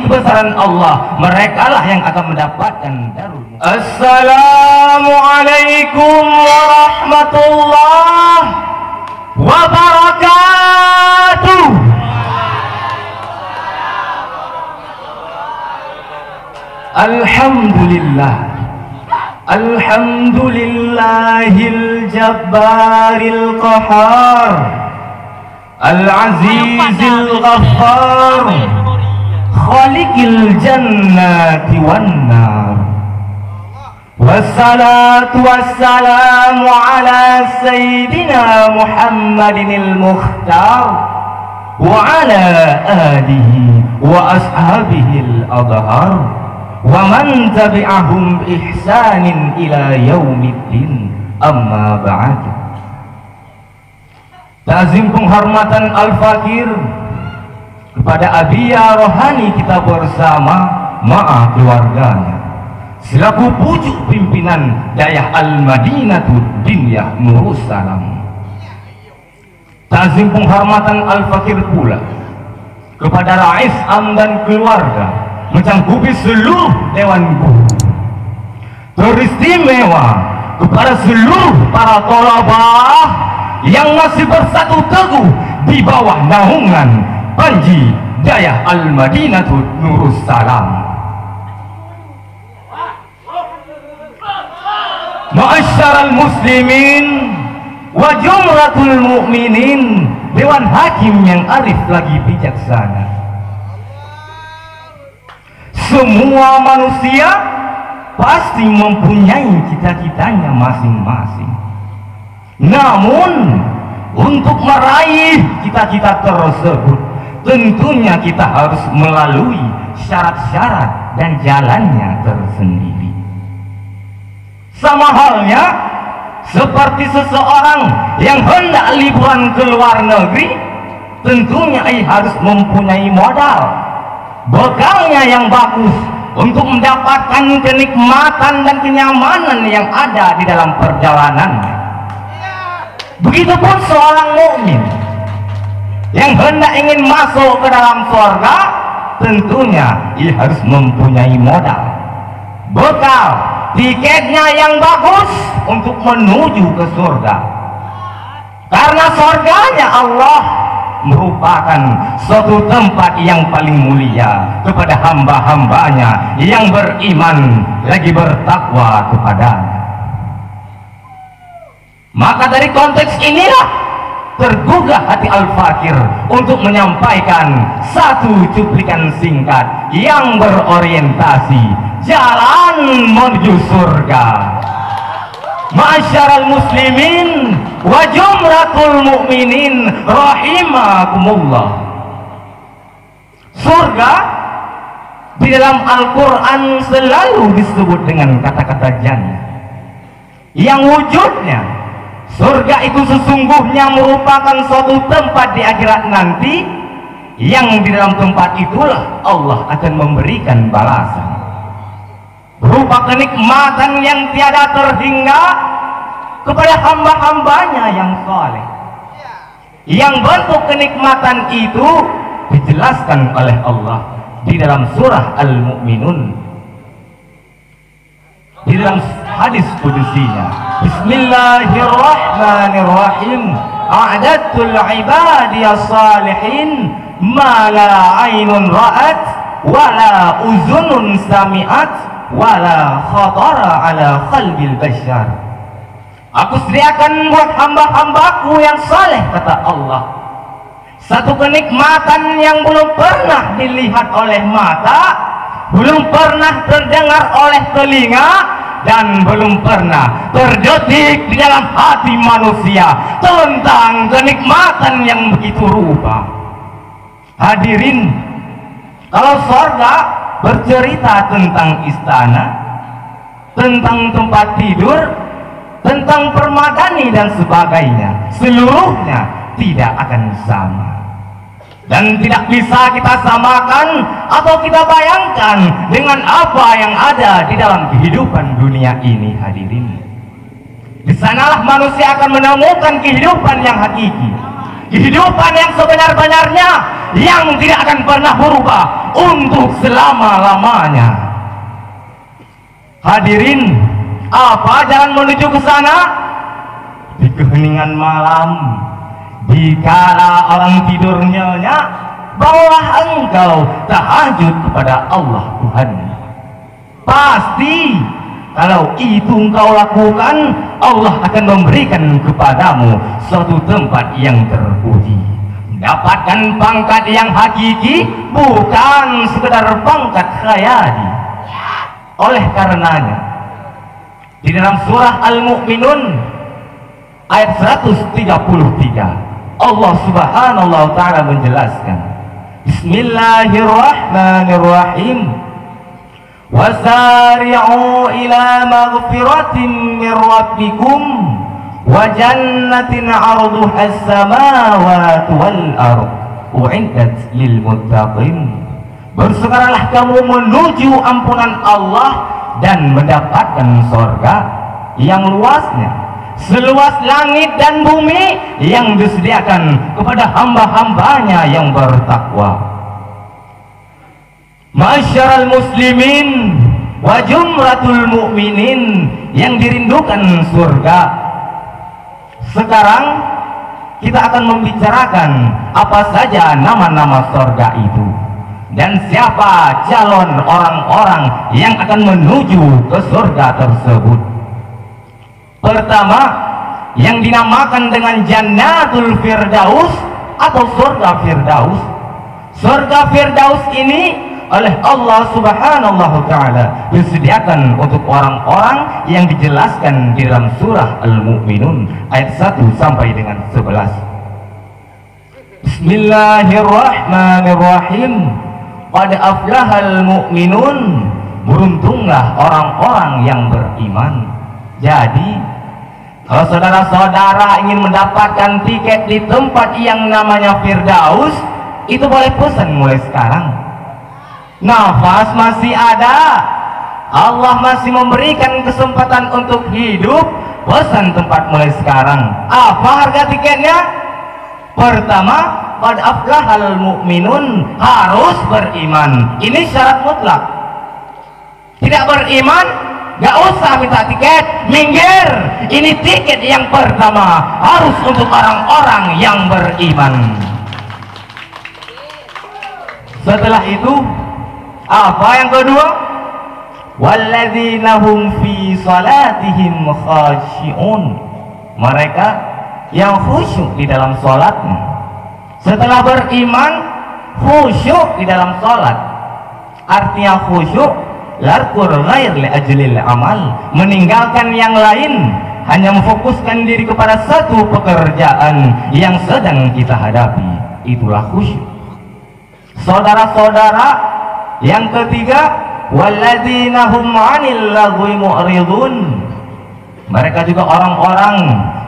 kebesaran Allah, merekalah yang akan mendapatkan darul. Assalamualaikum warahmatullahi wabarakatuh. Alhamdulillah, alhamdulillahil jabbaril qahar, al-azizil ghaffar, khaliqil jannati wan nar. Wassalatu wassalamu ala sayyidina Muhammadinil Mukhtar wa ala alihi wa ashabihil adhar wa man tabi'ahum bi ihsanin ila yaumiddin, amma ba'd. Ta'zim penghormatan al-fakir kepada abiyah rohani kita bersama ma'a keluarganya selaku pucuk pimpinan Dayah Al-Madinatud Diniyah Nurus Salam. Ta'zim penghormatan al-fakir pula kepada Rais Am dan keluarga, mencangkupi seluruh dewan guru, teristimewa kepada seluruh para thalabah yang masih bersatu teguh di bawah naungan Panji Dayah Al-Madinatud Nurus Salam. Ma'asyaral muslimin wa jumlatul mu'minin, dewan hakim yang arif lagi bijaksana. Semua manusia pasti mempunyai cita-citanya masing-masing. Namun untuk meraih cita-cita tersebut tentunya kita harus melalui syarat-syarat dan jalannya tersendiri. Sama halnya seperti seseorang yang hendak liburan ke luar negeri, tentunya ia harus mempunyai modal, bekalnya yang bagus untuk mendapatkan kenikmatan dan kenyamanan yang ada di dalam perjalanannya. Begitupun seorang mukmin yang hendak ingin masuk ke dalam surga, tentunya ia harus mempunyai modal, bekal, tiketnya yang bagus untuk menuju ke surga. Karena surganya Allah merupakan suatu tempat yang paling mulia kepada hamba-hambanya yang beriman lagi bertakwa kepadanya. Maka dari konteks inilah tergugah hati al-fakir untuk menyampaikan satu cuplikan singkat yang berorientasi jalan menuju surga. Ma'asyaral muslimin wa jumlatul mu'minin rahimakumullah. Surga di dalam Al-Quran selalu disebut dengan kata-kata jannah, yang wujudnya surga itu sesungguhnya merupakan suatu tempat di akhirat nanti, yang di dalam tempat itulah Allah akan memberikan balasan berupa kenikmatan yang tiada terhingga kepada hamba-hambanya yang saleh. Yang bentuk kenikmatan itu dijelaskan oleh Allah di dalam surah Al-Mu'minun, di dalam hadis kudusinya, Bismillahirrahmanirrahim, a'dadtul ibadiyas salihin ma la aynun ra'at wa la uzunun sami'at wala khatara ala qalbil bashar. Aku sediakan buat hamba-hambaku yang saleh, kata Allah, satu kenikmatan yang belum pernah dilihat oleh mata, belum pernah terdengar oleh telinga, dan belum pernah terdetik di dalam hati manusia tentang kenikmatan yang begitu rupa. Hadirin, kalau surga bercerita tentang istana, tentang tempat tidur, tentang permadani dan sebagainya, seluruhnya tidak akan sama dan tidak bisa kita samakan atau kita bayangkan dengan apa yang ada di dalam kehidupan dunia ini. Hadirin, di sanalah manusia akan menemukan kehidupan yang hakiki, kehidupan yang sebenar-benarnya, yang tidak akan pernah berubah untuk selama-lamanya. Hadirin, apa jalan menuju ke sana? Di keheningan malam, di kala orang tidur nyenyak, bawalah engkau tahajud kepada Allah Tuhan. Pasti kalau itu engkau lakukan, Allah akan memberikan kepadamu suatu tempat yang terpuji, mendapatkan pangkat yang hakiki, bukan sekedar pangkat khayali. Oleh karenanya, di dalam surah Al-Mu'minun ayat 133, Allah Subhanahu wa taala menjelaskan, Bismillahirrahmanirrahim. Wasari'u ila maghfiratin min rabbikum wa jannatin 'arduha as-samawati wal ardh u'iddat lil muttaqin. Bersegeralah kamu menuju ampunan Allah dan mendapatkan surga yang luasnya seluas langit dan bumi, yang disediakan kepada hamba-hambanya yang bertakwa. Masyarul muslimin wa jumlatul mu'minin yang dirindukan surga. Sekarang kita akan membicarakan apa saja nama-nama surga itu dan siapa calon orang-orang yang akan menuju ke surga tersebut. Pertama, yang dinamakan dengan Jannatul Firdaus atau surga Firdaus. Surga Firdaus ini oleh Allah Subhanahu wa taala disediakan untuk orang-orang yang dijelaskan di dalam surah Al-Mu'minun ayat 1 sampai dengan 11. Bismillahirrahmanirrahim. Qad aflahal mu'minun. Beruntunglah orang-orang yang beriman. Jadi kalau saudara-saudara ingin mendapatkan tiket di tempat yang namanya Firdaus, itu boleh pesan mulai sekarang. Nafas masih ada, Allah masih memberikan kesempatan untuk hidup. Pesan tempat mulai sekarang. Apa harga tiketnya? Pertama, qad aflahal mu'minun, harus beriman. Ini syarat mutlak. Tidak beriman, gak usah minta tiket, minggir. Ini tiket yang pertama, harus untuk orang-orang yang beriman. Setelah itu, apa yang kedua? Walladzina hum fi salatihim khashi'un. Mereka yang khusyuk di dalam salatnya. Setelah beriman, khusyuk di dalam salat. Artinya khusyuk larkur ghair li ajlil amal, meninggalkan yang lain, hanya memfokuskan diri kepada satu pekerjaan yang sedang kita hadapi. Itulah khusyuk. Saudara-saudara, yang ketiga, walladzina hum 'anil lagwi mu'ridun. Mereka juga orang-orang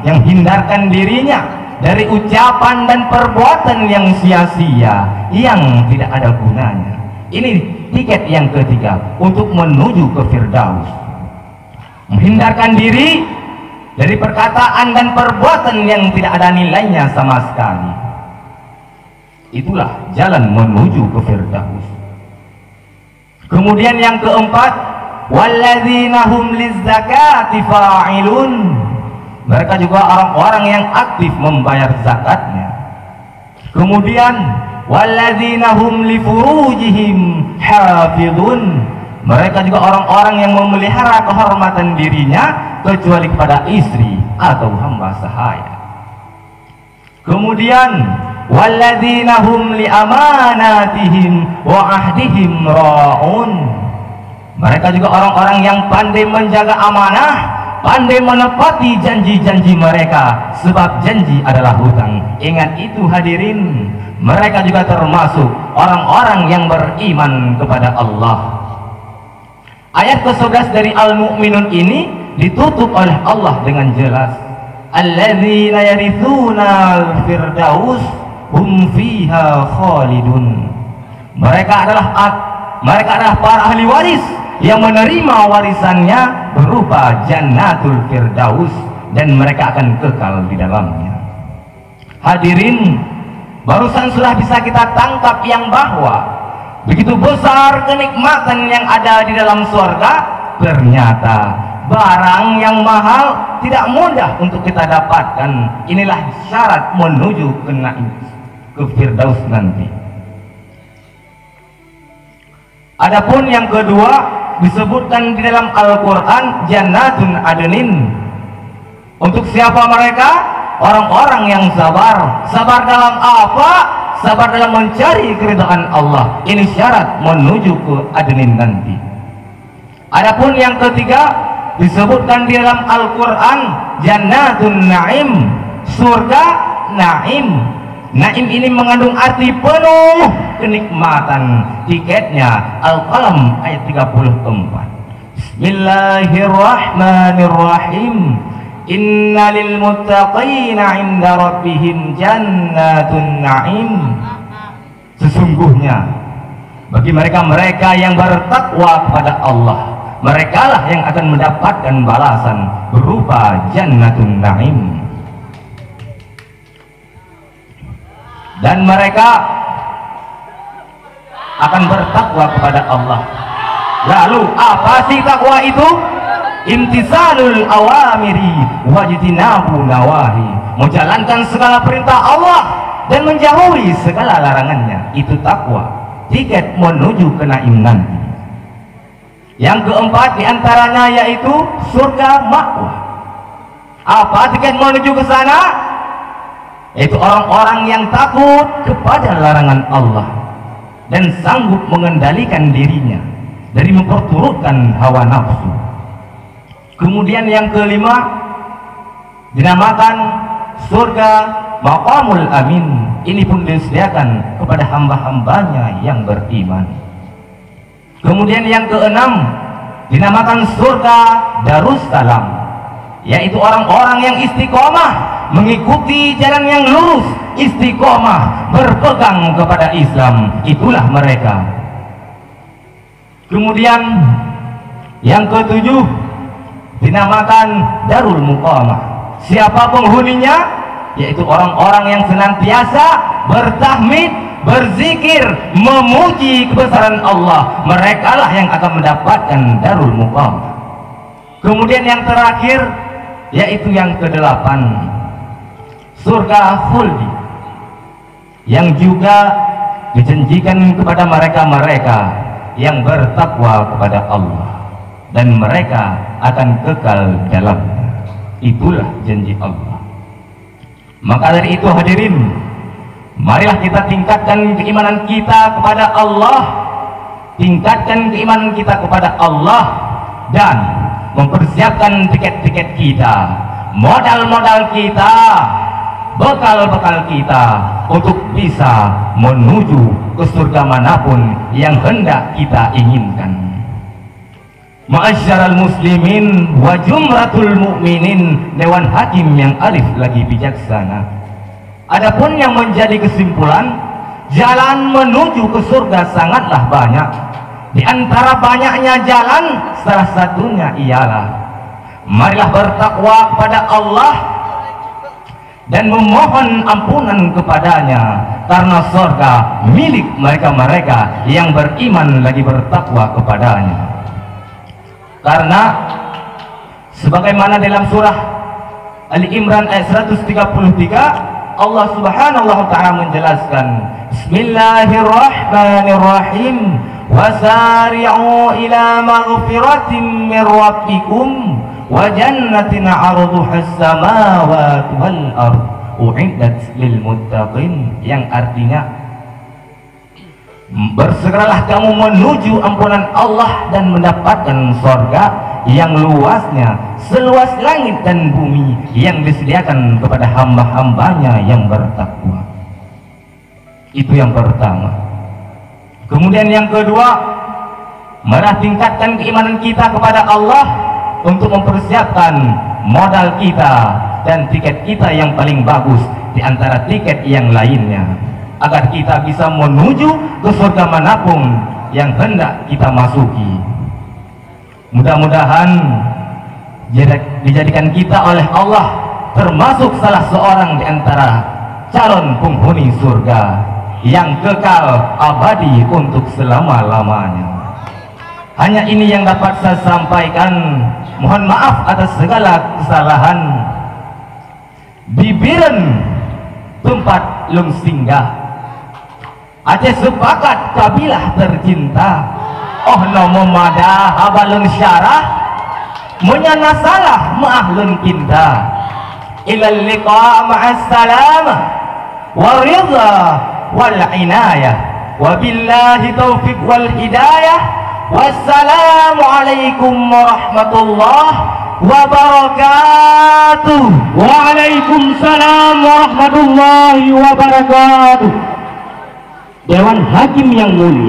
yang hindarkan dirinya dari ucapan dan perbuatan yang sia-sia, yang tidak ada gunanya. Ini tiket yang ketiga untuk menuju ke Firdaus. Menghindarkan diri dari perkataan dan perbuatan yang tidak ada nilainya sama sekali. Itulah jalan menuju ke Firdaus. Kemudian yang keempat, walladzina hum lizzakati fa'ilun. Mereka juga orang-orang yang aktif membayar zakatnya. Kemudian walladzina hum li furujihim hafizun. Mereka juga orang-orang yang memelihara kehormatan dirinya kecuali kepada istri atau hamba sahaya. Kemudian walladzina hum li amanatihim wa ahdihim ra'un. Mereka juga orang-orang yang pandai menjaga amanah, pandai menepati janji-janji mereka, sebab janji adalah hutang. Ingat itu hadirin, mereka juga termasuk orang-orang yang beriman kepada Allah. Ayat ke-11 dari Al-Mu'minun ini ditutup oleh Allah dengan jelas, alladzina yarithuna al-firdaus hum fiha khalidun. Mereka adalah para ahli waris yang menerima warisannya berupa Jannatul Firdaus, dan mereka akan kekal di dalamnya. Hadirin, barusan sudah bisa kita tangkap yang bahwa begitu besar kenikmatan yang ada di dalam surga, ternyata barang yang mahal tidak mudah untuk kita dapatkan. Inilah syarat menuju ke Firdaus nanti. Adapun yang kedua disebutkan di dalam Al-Quran, Jannatun Adnin. Untuk siapa mereka? Orang-orang yang sabar. Sabar dalam apa? Sabar dalam mencari keridhaan Allah. Ini syarat menuju ke Adnin nanti. Adapun yang ketiga disebutkan di dalam Al-Quran, Jannatun Naim. Surga Naim. Naim ini mengandung arti penuh kenikmatan. Tiketnya Al-Qalam ayat 34. Bismillahirrahmanirrahim. Inna lil muttaqina 'inda rabbihim jannatun na'im. Sesungguhnya bagi mereka-mereka yang bertakwa kepada Allah, merekalah yang akan mendapatkan balasan berupa jannatun na'im. Dan mereka akan bertakwa kepada Allah. Lalu apa sih takwa itu? Imtisalul awamiri wajtinabu nawahi. Menjalankan segala perintah Allah dan menjauhi segala larangannya. Itu takwa. Tiket menuju ke naim nanti. Yang keempat diantaranya yaitu surga ma'wah. Apa tiket menuju ke sana? Yaitu orang-orang yang takut kepada larangan Allah dan sanggup mengendalikan dirinya dari memperturutkan hawa nafsu. Kemudian yang kelima dinamakan surga Maqamul Amin. Ini pun disediakan kepada hamba-hambanya yang beriman. Kemudian yang keenam dinamakan surga Darussalam, yaitu orang-orang yang istiqomah mengikuti jalan yang lurus, istiqomah berpegang kepada Islam. Itulah mereka. Kemudian yang ketujuh dinamakan Darul Muqamah. Siapa penghuninya? Yaitu orang-orang yang senantiasa bertahmid, berzikir, memuji kebesaran Allah. Merekalah yang akan mendapatkan Darul Muqamah. Kemudian yang terakhir yaitu yang kedelapan, surga Khuldi, yang juga dijanjikan kepada mereka-mereka yang bertakwa kepada Allah, dan mereka akan kekal dalamnya. Itulah janji Allah. Maka dari itu hadirin, marilah kita tingkatkan keimanan kita kepada Allah, tingkatkan keimanan kita kepada Allah, dan mempersiapkan tiket-tiket kita, modal-modal kita, bekal-bekal kita untuk bisa menuju ke surga manapun yang hendak kita inginkan. Ma'asyaral muslimin wa jumratul mu'minin, Dewan Hakim yang arif lagi bijaksana. Adapun yang menjadi kesimpulan, jalan menuju ke surga sangatlah banyak. Di antara banyaknya jalan, salah satunya ialah marilah bertakwa kepada Allah dan memohon ampunan kepadanya, karena surga milik mereka-mereka yang beriman lagi bertakwa kepadanya. Karena sebagaimana dalam surah Ali Imran ayat 133, Allah Subhanahu wa ta'ala menjelaskan, Bismillahirrahmanirrahim, wasari'u ila maghfiratin min rabbikum wa jannatin 'arduha as-samawati wal ard u'iddat lil muttaqin, yang artinya bersegeralah kamu menuju ampunan Allah dan mendapatkan surga yang luasnya seluas langit dan bumi, yang disediakan kepada hamba-hambanya yang bertakwa. Itu yang pertama. Kemudian yang kedua, marilah tingkatkan keimanan kita kepada Allah untuk mempersiapkan modal kita dan tiket kita yang paling bagus di antara tiket yang lainnya, agar kita bisa menuju ke surga manapun yang hendak kita masuki. Mudah-mudahan dijadikan kita oleh Allah termasuk salah seorang di antara calon penghuni surga yang kekal abadi untuk selama-lamanya. Hanya ini yang dapat saya sampaikan. Mohon maaf atas segala kesalahan. Bibiran tempat lung singgah, Aceh sepakat kabilah tercinta. Oh nomo madah abalun syarah, menyana salah ma'ahlun kinta. Ilal liqa ma'as salamah wa ridha wal inayah. Wabillahi taufiq wal hidayah. Wassalamualaikum warahmatullahi wabarakatuh. Waalaikumsalam warahmatullahi wabarakatuh. Dewan Hakim yang mulia,